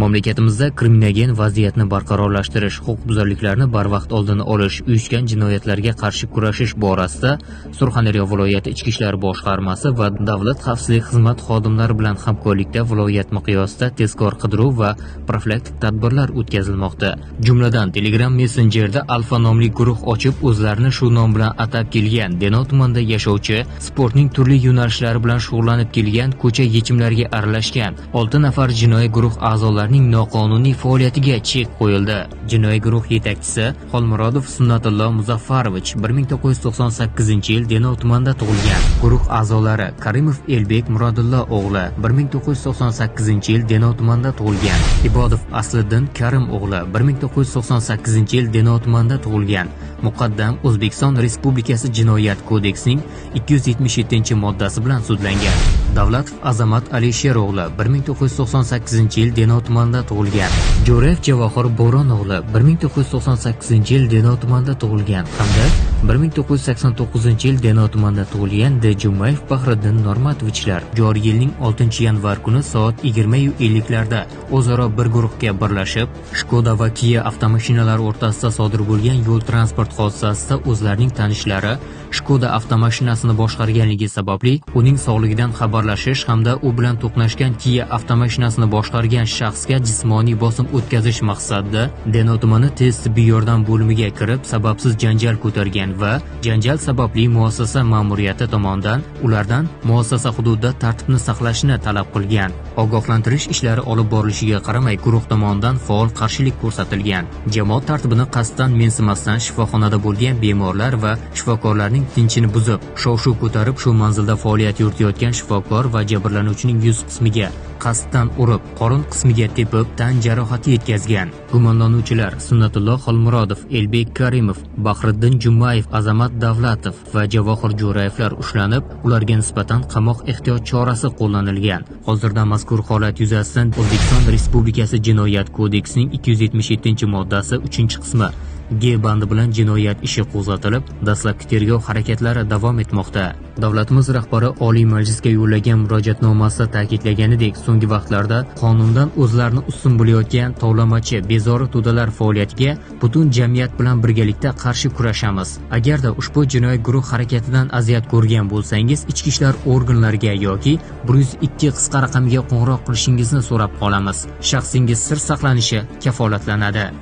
Mamlakatimizda kriminogen vaziyatni barqarorlashtirish, huquqbuzarliklarni barvaqt oldini olish, uyushgan jinoyatlarga qarshi kurashish borasida Surxondaryo viloyati Ichki ishlar boshqarmasi va Davlat xavfsizlik xizmat xodimlari bilan hamkorlikda viloyat miqyosida tezkor qidiruv va profilaktik tadbirlar o'tkazilmoqda. Jumladan, Telegram messenjerida Alfa nomli guruh ochib, o'zlarini shu nom bilan atab kelgan Denov tumanida yashovchi, sportning turli yo'nalishlari bilan shug'ullanib kelgan ko'cha yechimlariga aralashgan 6 nafar jinoiy guruh a'zolarining noqonuniy faoliyatiga chek qo'yildi. Jinoiy guruh yetakchisi Xolmurodov Sunnatullo Muzaffarovich 1998-yil Denov tumanida tug'ilgan. Guruh a'zolari Karimov Elbek Murodullo o'g'li 1998-yil Denov tumanida tug'ilgan. Ibodov Asliddin Karim o'g'li 1998-yil Denov tumanida tug'ilgan. Muqaddam O'zbekiston Respublikasi Jinoyat kodeksining 277-moddasi bilan sudlangan. Davlatov Azamat Alisher o'g'li 1998-yil Denov tumanida tug'ilgan. Jo'rayev Javohir Bo'ron o'g'li 1998-yil Denov tumanida tug'ilgan hamda 1989-yil Denov tumanida tug'ilgan D. Jumayev Bahriddin Normatovichlar joriy yilning 6-yanvar kuni soat 20:50 larda o'zaro bir guruhga birlashib, Skoda va Kia avtomashinalari o'rtasida sodir bo'lgan yo'l transport hodisasida o'zlarining tanishlari Skoda avtomashinasini boshqarganligi sababli uning sog'ligidan xabarlashish hamda u bilan to'qnashgan Kia avtomashinasini boshqargan shaxsga jismoniy bosim o'tkazish maqsadida Denov tumani tez tibbiy yordam bo'limiga kirib, sababsiz janjal ko'targan va janjal sababli muassasa ma'muriyati tomonidan ulardan muassasa hududida tartibni saqlashni talab qilgan. Ogohlantirish ishlari olib borilishiga qaramay, guruh tomonidan faol qarshilik ko'rsatilgan. Jamoat tartibini qasddan mensimasdan shifoxonada bo'lgan bemorlar va shifokorlarning tinchini buzib, shov-shuv ko'tarib, shu manzilda faoliyat yuritayotgan shifokor va jabrlanuvchining yuz qismiga qasddan urib, qorin qismiga tepib, tan jarohati yetkazgan. Gumonlanuvchilar Sunnatullo Xolmurodov, Elbek Karimov, Bahriddin Jumayev, Azamat Davlatov va Javohir Jo'rayevlar ushlanib, ularga nisbatan qamoq ehtiyot chorasi qo'llanilgan. Hozirda mazkur holat yuzasidan O'zbekiston Respublikasi Jinoyat kodeksining 277-moddasi 3-qismi G bandi bilan jinoyat ishi qo'zg'atilib, dastlabki tergov harakatlari davom etmoqda. Davlatimiz rahbari Oliy Majlisga yo'llagan murojaatnomasida ta'kidlaganidek, so'nggi vaqtlarda qonundan o'zlarini ustun bo'layotgan tovlamachi, bezori to'dalar faoliyatiga butun jamiyat bilan birgalikda qarshi kurashamiz. Agarda ushbu jinoiy guruh harakatidan aziyat ko'rgan bo'lsangiz, ichki ishlar organlariga yoki 102 qisqa raqamiga qo'ng'iroq qilishingizni so'rab qolamiz. Shaxsingiz sir saqlanishi kafolatlanadi.